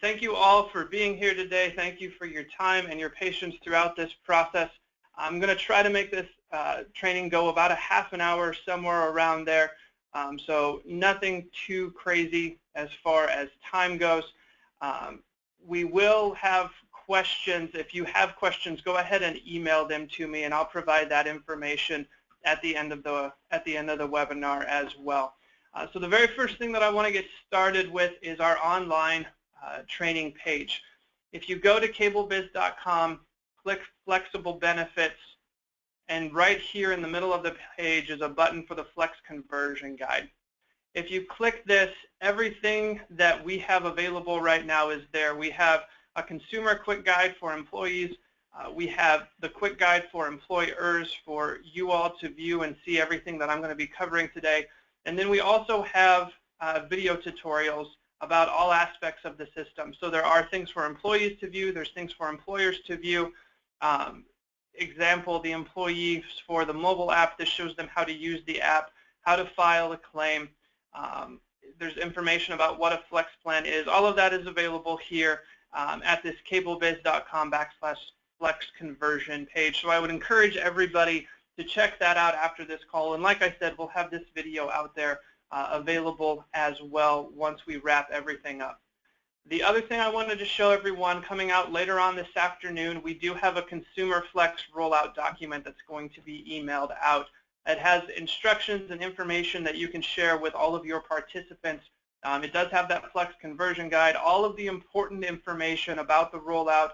Thank you all for being here today. Thank you for your time and your patience throughout this process. I'm going to try to make this training go about a half an hour, somewhere around there. So nothing too crazy as far as time goes. We will have questions. If you have questions, go ahead and email them to me, and I'll provide that information at the end of the webinar as well. So the very first thing that I want to get started with is our online training page. If you go to cablebiz.com, click Flexible Benefits, and right here in the middle of the page is a button for the Flex Conversion Guide. If you click this, everything that we have available right now is there. We have a consumer quick guide for employees. We have the quick guide for employers for you all to view and see everything that I'm going to be covering today. And then we also have video tutorials about all aspects of the system. So there are things for employees to view, there's things for employers to view. Example, the employees for the mobile app, this shows them how to use the app, how to file a claim. There's information about what a flex plan is. All of that is available here at this cablebiz.com/flex conversion page. So I would encourage everybody to check that out after this call. And like I said, we'll have this video out there available as well once we wrap everything up. The other thing I wanted to show everyone, coming out later on this afternoon, we do have a Consumer Flex rollout document that's going to be emailed out. It has instructions and information that you can share with all of your participants. It does have that Flex Conversion Guide, all of the important information about the rollout,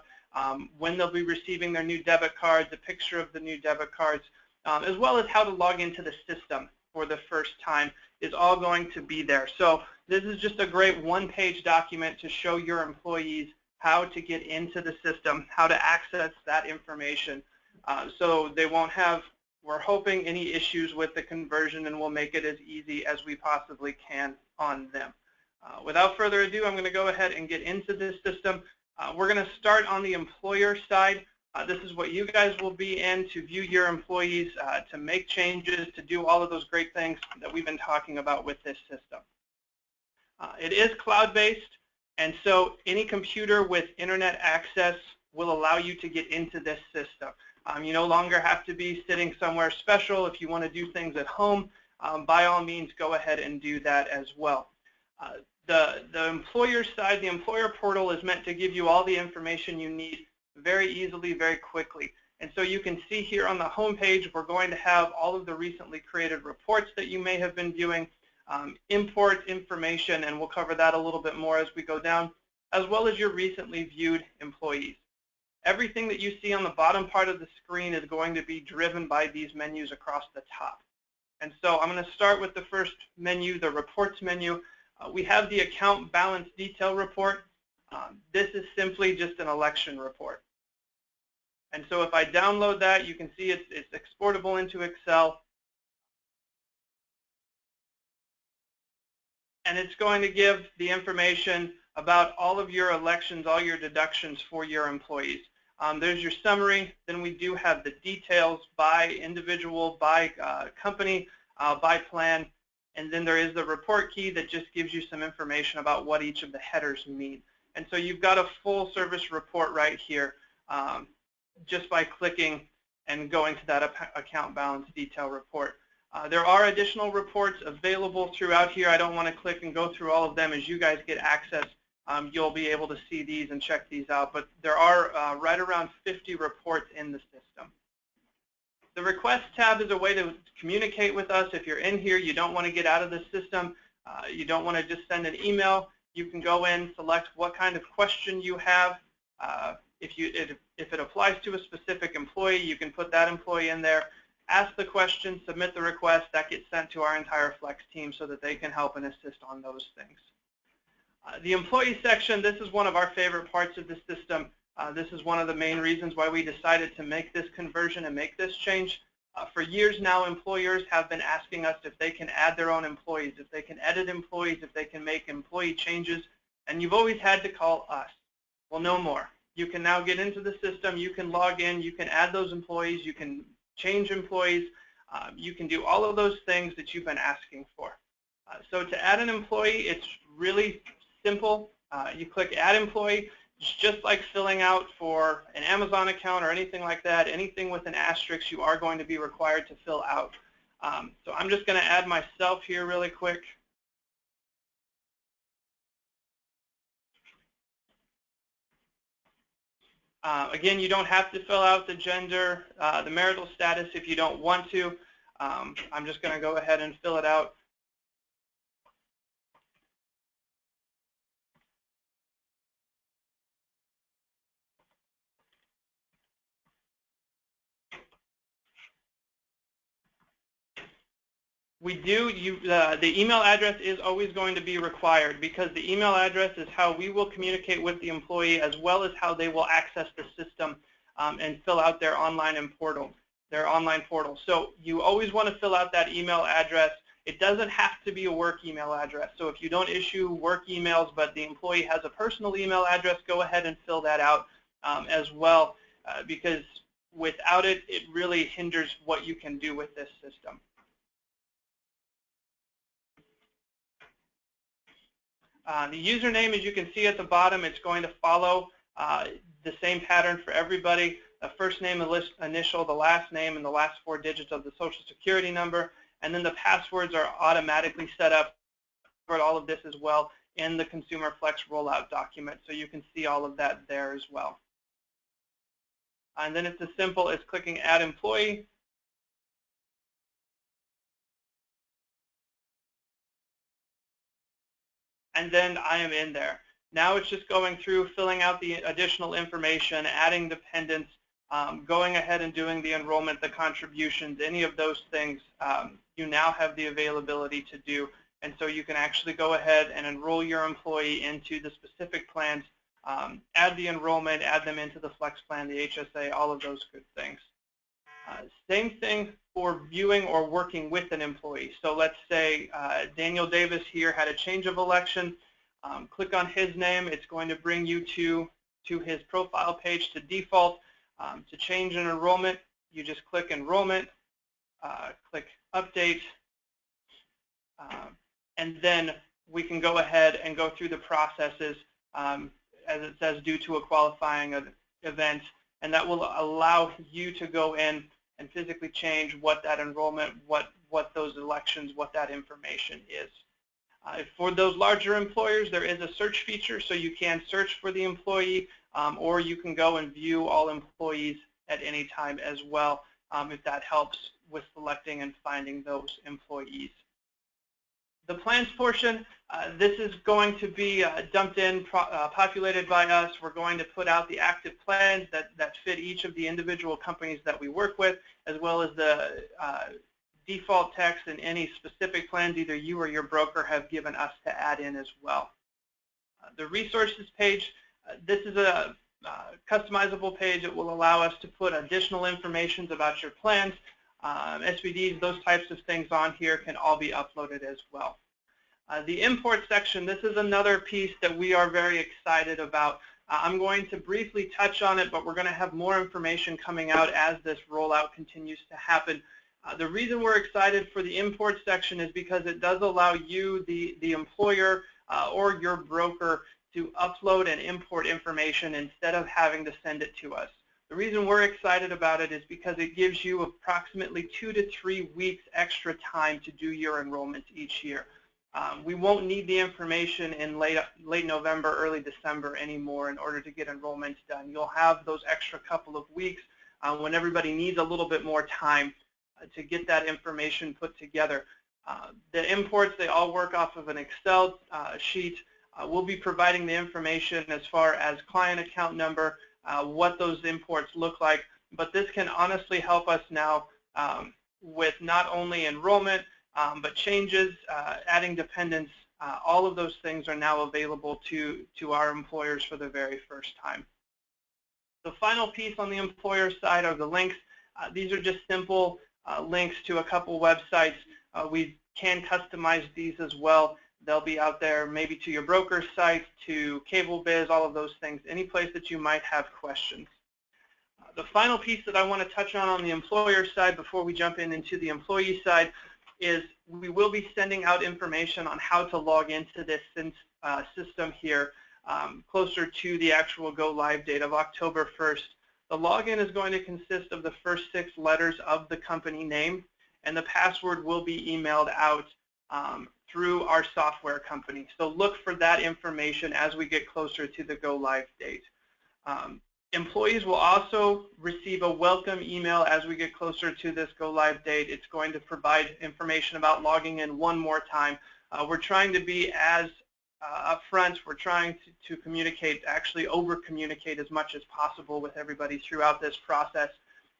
when they'll be receiving their new debit cards, a picture of the new debit cards, as well as how to log into the system for the first time is all going to be there. So this is just a great one-page document to show your employees how to get into the system, how to access that information, so they won't have, we're hoping, any issues with the conversion, and we'll make it as easy as we possibly can on them. Without further ado, I'm going to go ahead and get into this system. We're going to start on the employer side. This is what you guys will be in to view your employees, to make changes, to do all of those great things that we've been talking about with this system. It is cloud-based, and so any computer with internet access will allow you to get into this system. You no longer have to be sitting somewhere special. If you want to do things at home, by all means, go ahead and do that as well. The employer side, the employer portal, is meant to give you all the information you need very easily, very quickly. And so you can see here on the home page, we're going to have all of the recently created reports that you may have been viewing, import information, and we'll cover that a little bit more as we go down, as well as your recently viewed employees. Everything that you see on the bottom part of the screen is going to be driven by these menus across the top. And so I'm going to start with the first menu, the reports menu. We have the account balance detail report. This is simply just an election report. And so if I download that, you can see it's exportable into Excel. And it's going to give the information about all of your elections, all your deductions for your employees. There's your summary. Then we do have the details by individual, by company, by plan. And then there is the report key that just gives you some information about what each of the headers mean. And so you've got a full service report right here just by clicking and going to that account balance detail report. There are additional reports available throughout here. I don't want to click and go through all of them. As you guys get access, you'll be able to see these and check these out. But there are right around 50 reports in the system. The request tab is a way to communicate with us. If you're in here, you don't want to get out of the system, you don't want to just send an email, you can go in, select what kind of question you have. If it applies to a specific employee, you can put that employee in there, ask the question, submit the request. That gets sent to our entire Flex team so that they can help and assist on those things. The employee section, this is one of our favorite parts of the system. This is one of the main reasons why we decided to make this conversion and make this change. For years now, employers have been asking us if they can add their own employees, if they can edit employees, if they can make employee changes, and you've always had to call us. Well, no more. You can now get into the system, you can log in, you can add those employees, you can change employees, you can do all of those things that you've been asking for. So to add an employee, it's really simple. You click Add Employee. It's just like filling out for an Amazon account or anything like that. Anything with an asterisk you are going to be required to fill out. So I'm just going to add myself here really quick. Again, you don't have to fill out the gender, the marital status if you don't want to. I'm just going to go ahead and fill it out. The email address is always going to be required because the email address is how we will communicate with the employee as well as how they will access the system and fill out their online portal. So you always want to fill out that email address. It doesn't have to be a work email address. So if you don't issue work emails but the employee has a personal email address, go ahead and fill that out as well because without it, it really hinders what you can do with this system. The username, as you can see at the bottom, it's going to follow the same pattern for everybody. The first name, initial, the last name, and the last 4 digits of the Social Security number. And then the passwords are automatically set up for all of this as well in the Consumer Flex rollout document. So you can see all of that there as well. And then it's as simple as clicking Add Employee. And then I am in there. Now it's just going through, filling out the additional information, adding dependents, going ahead and doing the enrollment, the contributions, any of those things you now have the availability to do. And so you can actually go ahead and enroll your employee into the specific plans, add the enrollment, add them into the Flex plan, the HSA, all of those good things. Same thing for viewing or working with an employee. So let's say Daniel Davis here had a change of election. Click on his name. It's going to bring you to his profile page to default. To change an enrollment, you just click Enrollment, click Update, and then we can go ahead and go through the processes as it says due to a qualifying event, and that will allow you to go in and physically change what that enrollment, what those elections, what that information is. For those larger employers, there is a search feature, so you can search for the employee, or you can go and view all employees at any time as well, if that helps with selecting and finding those employees. The plans portion, this is going to be dumped in, populated by us. We're going to put out the active plans that fit each of the individual companies that we work with, as well as the default text and any specific plans either you or your broker have given us to add in as well. The resources page, this is a customizable page. It will allow us to put additional information about your plans. SVDs, those types of things on here can all be uploaded as well. The import section, this is another piece that we are very excited about. I'm going to briefly touch on it, but we're going to have more information coming out as this rollout continues to happen. The reason we're excited for the import section is because it does allow you, the employer or your broker, to upload and import information instead of having to send it to us. The reason we're excited about it is because it gives you approximately 2 to 3 weeks extra time to do your enrollments each year. We won't need the information in late November, early December anymore in order to get enrollments done. You'll have those extra couple of weeks when everybody needs a little bit more time to get that information put together. The imports, they all work off of an Excel sheet. We'll be providing the information as far as client account number, what those imports look like, but this can honestly help us now with not only enrollment, but changes, adding dependents, all of those things are now available to our employers for the very first time. The final piece on the employer side are the links. These are just simple links to a couple websites. We can customize these as well. They'll be out there maybe to your broker's site, to CableBiz, all of those things, any place that you might have questions. The final piece that I want to touch on the employer side before we jump into the employee side is we will be sending out information on how to log into this system here. closer to the actual go live date of October 1st. The login is going to consist of the first 6 letters of the company name, and the password will be emailed out through our software company. So look for that information as we get closer to the go live date. Employees will also receive a welcome email as we get closer to this go live date. It's going to provide information about logging in one more time. We're trying to be as upfront. We're trying to communicate, actually over-communicate as much as possible with everybody throughout this process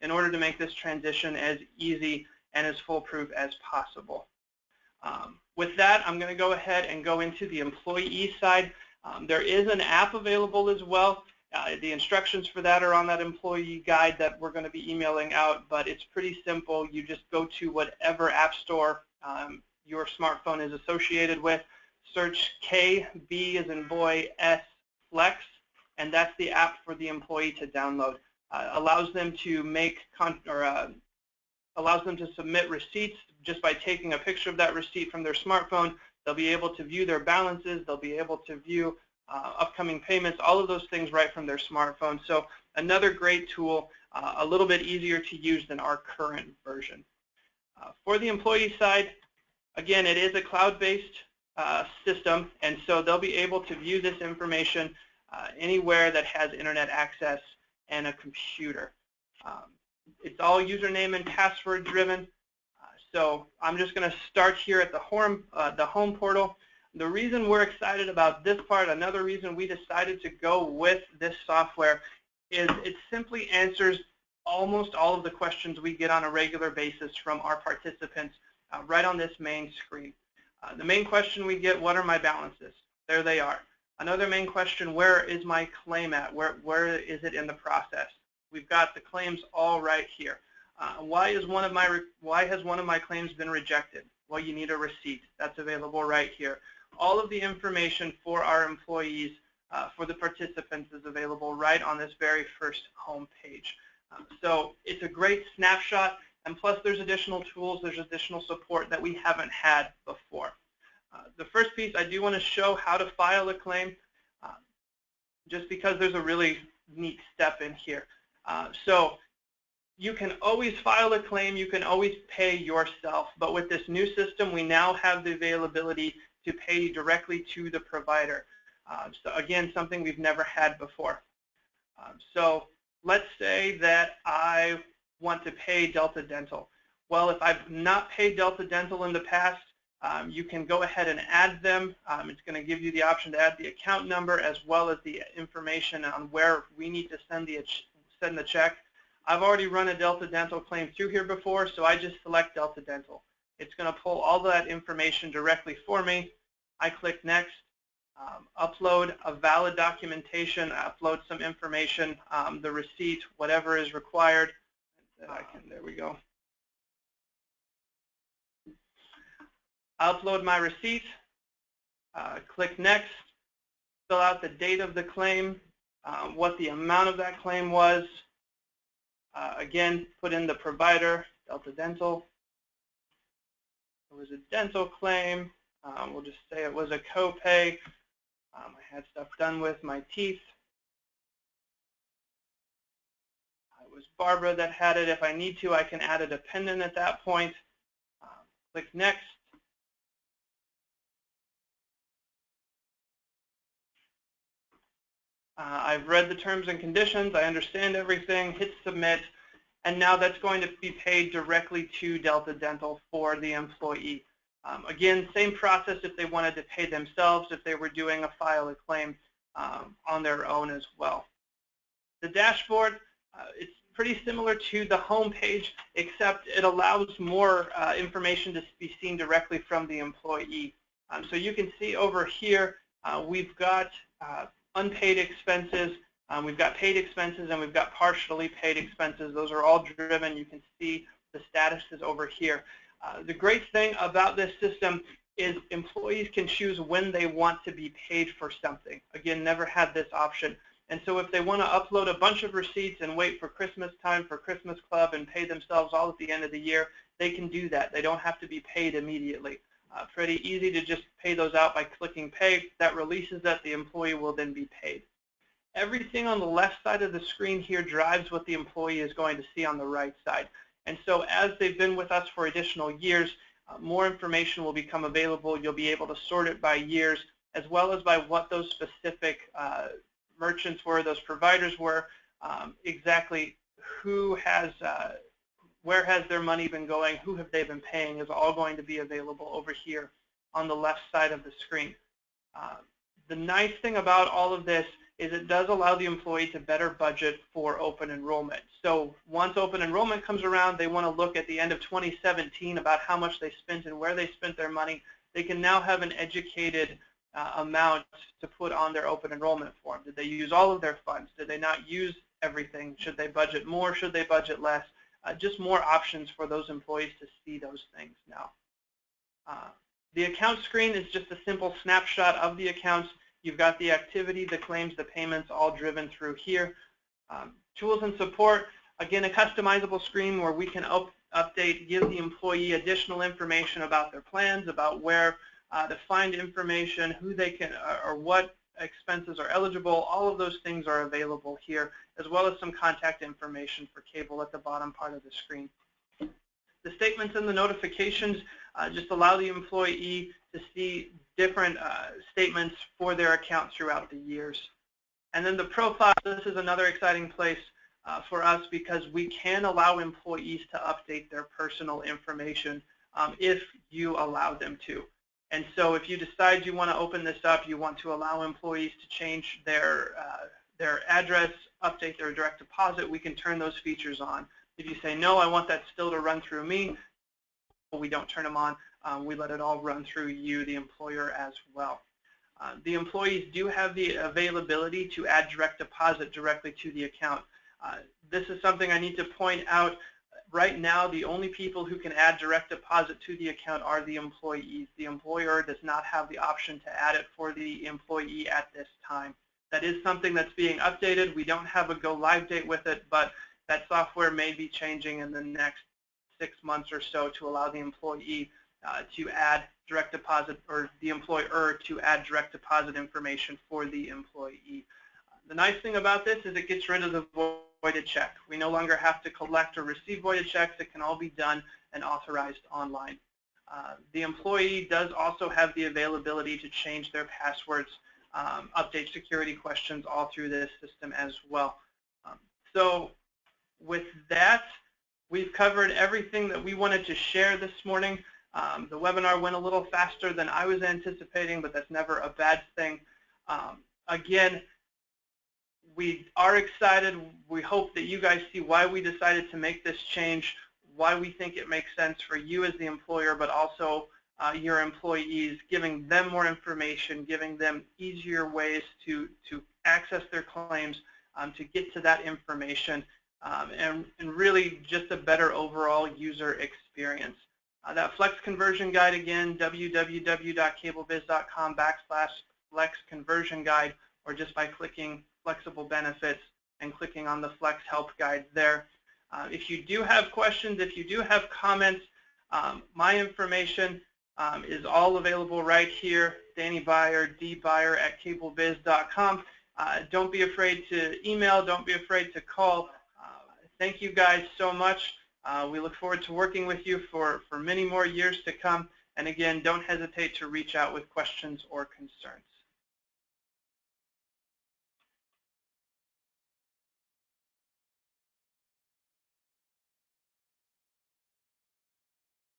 in order to make this transition as easy and as foolproof as possible. With that, I'm going to go ahead and go into the employee side. There is an app available as well. The instructions for that are on that employee guide that we're going to be emailing out, but it's pretty simple. You just go to whatever app store your smartphone is associated with, search KB as in boy, S Flex, and that's the app for the employee to download. Allows them to allows them to submit receipts just by taking a picture of that receipt from their smartphone. They'll be able to view their balances. They'll be able to view upcoming payments, all of those things right from their smartphone. So another great tool, a little bit easier to use than our current version. For the employee side, again, it is a cloud-based system, and so they'll be able to view this information anywhere that has internet access and a computer. It's all username and password driven. So I'm just going to start here at the home portal. The reason we're excited about this part, another reason we decided to go with this software, is it simply answers almost all of the questions we get on a regular basis from our participants right on this main screen. The main question we get, what are my balances? There they are. Another main question, where is my claim at? Where is it in the process? We've got the claims all right here. Why has one of my claims been rejected? Well, you need a receipt. That's available right here. All of the information for our employees, for the participants, is available right on this very first home page. So it's a great snapshot, and plus there's additional tools, there's additional support that we haven't had before. The first piece, I do want to show how to file a claim, just because there's a really neat step in here. So you can always file a claim, you can always pay yourself, but with this new system, we now have the availability to pay directly to the provider. So again, something we've never had before. So let's say that I want to pay Delta Dental. Well, if I've not paid Delta Dental in the past, you can go ahead and add them. It's going to give you the option to add the account number as well as the information on where we need to send the check. I've already run a Delta Dental claim through here before, so I just select Delta Dental. It's going to pull all that information directly for me. I click Next, upload a valid documentation, upload some information, the receipt, whatever is required. There we go. Upload my receipt, click Next, fill out the date of the claim, what the amount of that claim was. Again, put in the provider, Delta Dental. It was a dental claim. We'll just say it was a copay. I had stuff done with my teeth. It was Barbara that had it. If I need to, I can add a dependent at that point. Click Next. I've read the terms and conditions. I understand everything. Hit Submit. And now that's going to be paid directly to Delta Dental for the employee. Again, same process if they wanted to pay themselves, if they were doing a file a claim on their own as well. The dashboard, it's pretty similar to the home page, except it allows more information to be seen directly from the employee. So you can see over here, we've got unpaid expenses, we've got paid expenses, and we've got partially paid expenses. Those are all driven. You can see the statuses over here. The great thing about this system is employees can choose when they want to be paid for something. Again, never had this option. And so if they want to upload a bunch of receipts and wait for Christmas time for Christmas Club and pay themselves all at the end of the year, they can do that. They don't have to be paid immediately. Pretty easy to just pay those out by clicking pay. That releases that. The employee will then be paid. Everything on the left side of the screen here drives what the employee is going to see on the right side. And so as they've been with us for additional years, more information will become available. You'll be able to sort it by years, as well as by what those specific merchants were, those providers were, exactly who has, where has their money been going, who have they been paying, is all going to be available over here on the left side of the screen. The nice thing about all of this is it does allow the employee to better budget for open enrollment. So once open enrollment comes around, they want to look at the end of 2017 about how much they spent and where they spent their money. They can now have an educated amount to put on their open enrollment form. Did they use all of their funds? Did they not use everything? Should they budget more? Should they budget less? Just more options for those employees to see those things now. The account screen is just a simple snapshot of the accounts. You've got the activity, the claims, the payments all driven through here. Tools and support, again, a customizable screen where we can update, give the employee additional information about their plans, about where to find information, who they can, or what expenses are eligible. All of those things are available here, as well as some contact information for cable at the bottom part of the screen. The statements and the notifications just allow the employee to see different statements for their account throughout the years. And then the profile, this is another exciting place for us because we can allow employees to update their personal information if you allow them to. And so if you decide you want to open this up, you want to allow employees to change their address, update their direct deposit, we can turn those features on. If you say, no, I want that still to run through me, we don't turn them on. We let it all run through you, the employer, as well. The employees do have the availability to add direct deposit directly to the account. This is something I need to point out. Right now, the only people who can add direct deposit to the account are the employees. The employer does not have the option to add it for the employee at this time. That is something that's being updated. We don't have a go live date with it, but that software may be changing in the next 6 months or so to allow the employee to add direct deposit, or the employer to add direct deposit information for the employee. The nice thing about this is it gets rid of the voided check. We no longer have to collect or receive voided checks. It can all be done and authorized online. The employee does also have the availability to change their passwords, update security questions all through this system as well. So with that, we've covered everything that we wanted to share this morning. The webinar went a little faster than I was anticipating, but that's never a bad thing. Again, we are excited. We hope that you guys see why we decided to make this change, why we think it makes sense for you as the employer, but also your employees, giving them more information, giving them easier ways to access their claims, to get to that information, and really just a better overall user experience. That Flex Conversion Guide, again, www.cablebiz.com/Flex Conversion Guide, or just by clicking Flexible Benefits and clicking on the Flex Help Guide there. If you do have questions, if you do have comments, my information is all available right here. Danny Beyer, dbeyer@cablebiz.com. Don't be afraid to email. Don't be afraid to call. Thank you guys so much. We look forward to working with you for many more years to come. And again, don't hesitate to reach out with questions or concerns.